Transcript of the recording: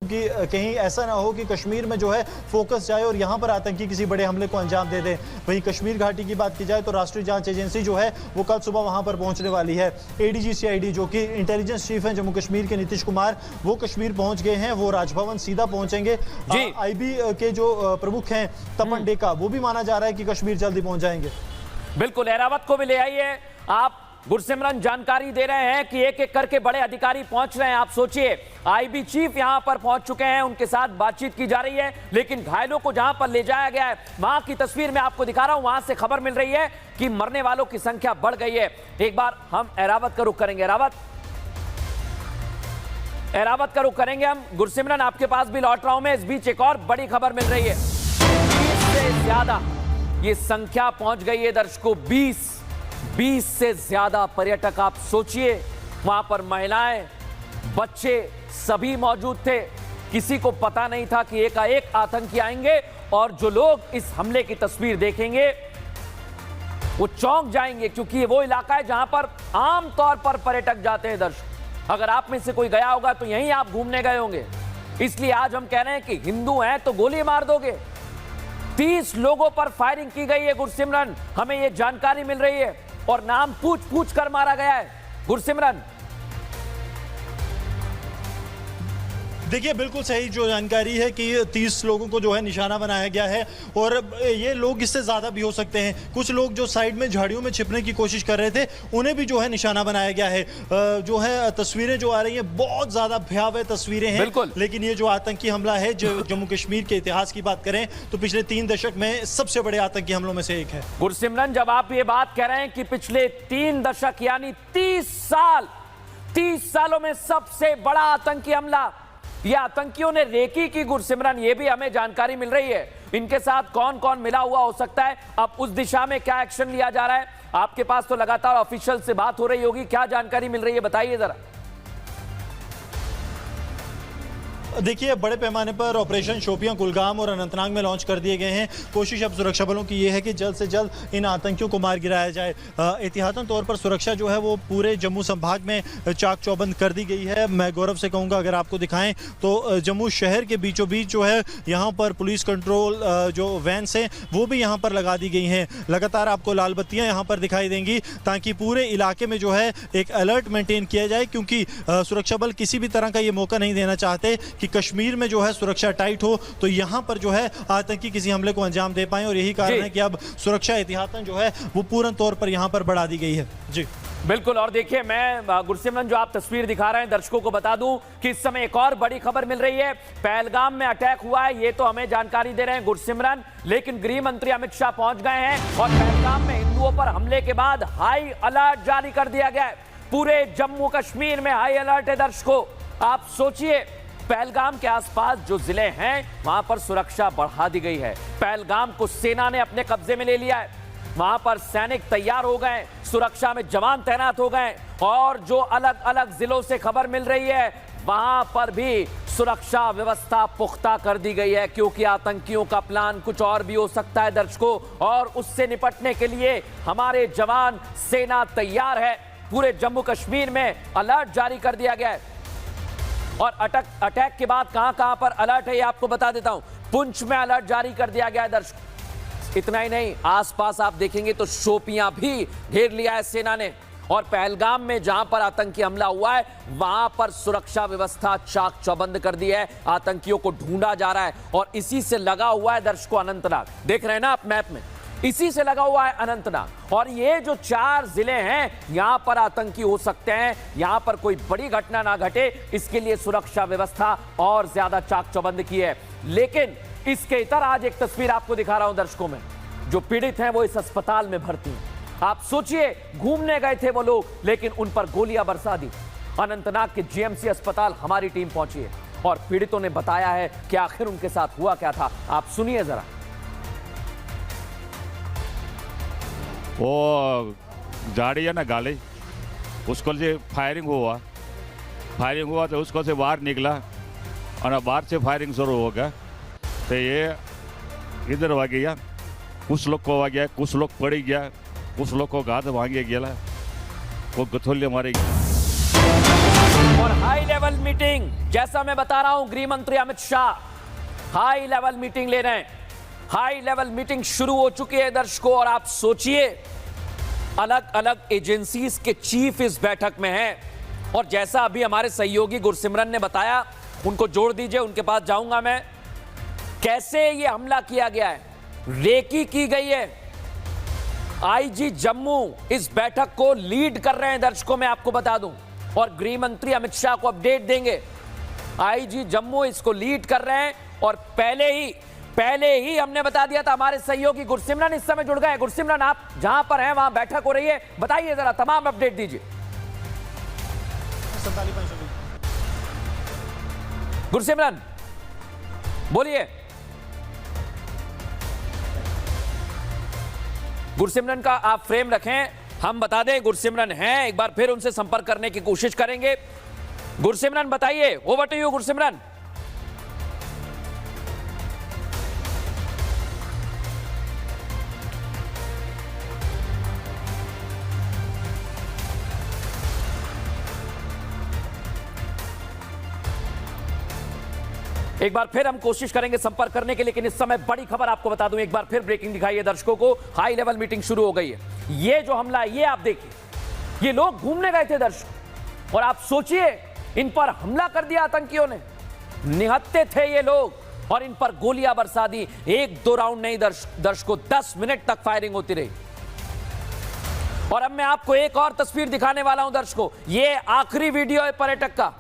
कि कहीं ऐसा ना हो कि कश्मीर में जो है फोकस जाए और यहाँ पर आतंकी किसी बड़े हमले को अंजाम दे दे। वहीं कश्मीर घाटी की बात की जाए तो राष्ट्रीय जांच एजेंसी जो है वो कल सुबह वहाँ पर पहुँचने वाली है। एडीजी सीआईडी जो कि इंटेलिजेंस चीफ हैं जम्मू कश्मीर के नीतीश कुमार, वो कश्मीर पहुँच गए हैं। वो राजभवन सीधा पहुँचेंगे। आईबी के जो प्रमुख हैं तपन डेका, वो भी माना जा रहा है कि कश्मीर जल्दी पहुँच जाएंगे। बिल्कुल, एरावत को भी ले आइए आप। गुरसिमरन जानकारी दे रहे हैं कि एक एक करके बड़े अधिकारी पहुंच रहे हैं। आप सोचिए, आईबी चीफ यहां पर पहुंच चुके हैं, उनके साथ बातचीत की जा रही है, लेकिन घायलों को जहां पर ले जाया गया है वहां की तस्वीर मैं आपको दिखा रहा हूं। वहां से खबर मिल रही है कि मरने वालों की संख्या बढ़ गई है। एक बार हम एरावत का रुख करेंगे। एरावत का रुख करेंगे हम। गुरसिमरन, आपके पास भी लौट रहा हूं मैं। इस बीच एक और बड़ी खबर मिल रही है, 20 से ज्यादा ये संख्या पहुंच गई है दर्शकों। 20 से ज्यादा पर्यटक। आप सोचिए, वहां पर महिलाएं, बच्चे सभी मौजूद थे। किसी को पता नहीं था कि एकाएक आतंकी आएंगे, और जो लोग इस हमले की तस्वीर देखेंगे वो चौंक जाएंगे, क्योंकि ये वो इलाका है जहां पर आमतौर पर पर्यटक जाते हैं दर्शक। अगर आप में से कोई गया होगा तो यहीं आप घूमने गए होंगे। इसलिए आज हम कह रहे हैं कि हिंदू हैं तो गोली मार दोगे। 30 लोगों पर फायरिंग की गई है गुरसिमरन, हमें यह जानकारी मिल रही है, और नाम पूछ कर मारा गया है। गुरसिमरन, देखिए बिल्कुल सही जो जानकारी है कि 30 लोगों को जो है निशाना बनाया गया है, और ये लोग इससे ज़्यादा भी हो सकते हैं। कुछ लोग जो साइड में झाड़ियों में छिपने की कोशिश कर रहे थे उन्हें भी जो है निशाना बनाया गया है। जो है तस्वीरें जो आ रही हैं बहुत ज़्यादा भयावह तस्वीरें हैं, लेकिन ये जो आतंकी हमला है, जो जम्मू कश्मीर के इतिहास की बात करें तो पिछले 3 दशक में सबसे बड़े आतंकी हमलों में से एक है। गुरसिमरन, जब आप ये बात कह रहे हैं कि पिछले 3 दशक यानी 30 सालों में सबसे बड़ा आतंकी हमला, ये आतंकियों ने रेकी की गुरसिमरन, ये भी हमें जानकारी मिल रही है। इनके साथ कौन कौन मिला हुआ हो सकता है, अब उस दिशा में क्या एक्शन लिया जा रहा है? आपके पास तो लगातार ऑफिशियल से बात हो रही होगी, क्या जानकारी मिल रही है, बताइए जरा। देखिए, बड़े पैमाने पर ऑपरेशन शोपियां, कुलगाम और अनंतनाग में लॉन्च कर दिए गए हैं। कोशिश अब सुरक्षा बलों की ये है कि जल्द से जल्द इन आतंकियों को मार गिराया जाए। एहतियातन तौर पर सुरक्षा जो है वो पूरे जम्मू संभाग में चाक चौबंद कर दी गई है। मैं गौरव से कहूँगा, अगर आपको दिखाएं तो जम्मू शहर के बीचों बीच जो है यहाँ पर पुलिस कंट्रोल जो वैन्स हैं वो भी यहाँ पर लगा दी गई हैं। लगातार आपको लाल बत्तियाँ यहाँ पर दिखाई देंगी, ताकि पूरे इलाके में जो है एक अलर्ट मेंटेन किया जाए, क्योंकि सुरक्षा बल किसी भी तरह का ये मौका नहीं देना चाहते कि कश्मीर में जो है सुरक्षा टाइट हो तो यहाँ पर जो है आतंकी किसी हमले को अंजाम दे पाएं। और यही कारण है कि अब सुरक्षा एहतियातन जो है वो पूर्ण तौर पर यहाँ पर बढ़ा दी गई है। जी बिल्कुल। और देखिए, मैं गुरसिमरन जो आप तस्वीर दिखा रहे हैं दर्शकों को बता दूं कि इस समय एक और बड़ी खबर मिल रही है। पहलगाम में अटैक हुआ है, ये तो हमें जानकारी दे रहे हैं गुरसिमरन, लेकिन गृह मंत्री अमित शाह पहुंच गए हैं और पहलगाम में हिंदुओं पर हमले के बाद हाई अलर्ट जारी कर दिया गया है। पूरे जम्मू कश्मीर में हाई अलर्ट है दर्शकों। आप सोचिए, पहलगाम के आसपास जो जिले हैं वहां पर सुरक्षा बढ़ा दी गई है। पहलगाम को सेना ने अपने कब्जे में ले लिया है। वहां पर सैनिक तैयार हो गए, सुरक्षा में जवान तैनात हो गए, और जो अलग अलग जिलों से खबर मिल रही है वहां पर भी सुरक्षा व्यवस्था पुख्ता कर दी गई है, क्योंकि आतंकियों का प्लान कुछ और भी हो सकता है दर्शकों, और उससे निपटने के लिए हमारे जवान, सेना तैयार है। पूरे जम्मू कश्मीर में अलर्ट जारी कर दिया गया है। और अटैक के बाद कहां पर अलर्ट है ये आपको बता देता हूं। पुंछ में अलर्ट जारी कर दिया गया है दर्शक। इतना ही नहीं, आसपास आप देखेंगे तो शोपियां भी घेर लिया है सेना ने, और पहलगाम में जहां पर आतंकी हमला हुआ है वहां पर सुरक्षा व्यवस्था चाक चौबंद कर दी है। आतंकियों को ढूंढा जा रहा है, और इसी से लगा हुआ है दर्शकों अनंतनाग। देख रहे हैं ना आप मैप में, इसी से लगा हुआ है अनंतनाग। और ये जो 4 जिले हैं यहां पर आतंकी हो सकते हैं, यहां पर कोई बड़ी घटना ना घटे, इसके लिए सुरक्षा व्यवस्था और ज्यादा चाक चौबंद की है। लेकिन इसके इतर आज एक तस्वीर आपको दिखा रहा हूं दर्शकों में। जो पीड़ित हैं वो इस अस्पताल में भर्ती हैं। आप सोचिए, घूमने गए थे वो लोग, लेकिन उन पर गोलियां बरसा दी। अनंतनाग के जीएमसी अस्पताल हमारी टीम पहुंची है, और पीड़ितों ने बताया है कि आखिर उनके साथ हुआ क्या था। आप सुनिए जरा। वो गाड़ी है ना, गाड़ी, उसको से फायरिंग हुआ तो उसको से बाहर निकला, और बाहर से फायरिंग शुरू हो गया तो ये इधर आ गया। कुछ लोग को आ गया, कुछ लोग पड़ गया, कुछ लोग को घात भांगे गया, वो गथोलिया मारे गया। और हाई लेवल मीटिंग, जैसा मैं बता रहा हूं, गृह मंत्री Amit Shah high level meeting ले रहे हैं। हाई लेवल मीटिंग शुरू हो चुकी है दर्शकों, और आप सोचिए अलग अलग एजेंसीज के चीफ इस बैठक में हैं। और जैसा अभी हमारे सहयोगी गुरसिमरन ने बताया, उनको जोड़ दीजिए, उनके पास जाऊंगा मैं। कैसे ये हमला किया गया है, रेकी की गई है। आईजी जम्मू इस बैठक को लीड कर रहे हैं दर्शकों, मैं आपको बता दूं, और गृह मंत्री अमित शाह को अपडेट देंगे। आईजी जम्मू इसको लीड कर रहे हैं, और पहले ही हमने बता दिया था। हमारे सहयोगी गुरसिमरन इस समय जुड़ गए। गुरसिमरन, आप जहां पर हैं वहां बैठक हो रही है, बताइए जरा, तमाम अपडेट दीजिए। गुरसिमरन बोलिए। गुरसिमरन का आप फ्रेम रखें, हम बता दें गुरसिमरन हैं, एक बार फिर उनसे संपर्क करने की कोशिश करेंगे। गुरसिमरन बताइए, ओवर टू यू गुरसिमरन। एक बार फिर हम कोशिश करेंगे संपर्क करने की, लेकिन इस समय बड़ी खबर आपको बता दूं, एक बार फिर ब्रेकिंग दिखाई है दर्शकों को। हाई लेवल मीटिंग शुरू हो गई है। ये जो हमला है, ये आप देखिए, ये लोग घूमने गए थे दर्शक, और आप सोचिए इन पर हमला कर दिया आतंकियों ने। निहत्थे थे ये लोग, और इन पर गोलियां बरसा दी। 1-2 राउंड नहीं दर्शकों, 10 मिनट तक फायरिंग होती रही। और अब मैं आपको एक और तस्वीर दिखाने वाला हूं दर्शकों, ये आखिरी वीडियो है पर्यटक का।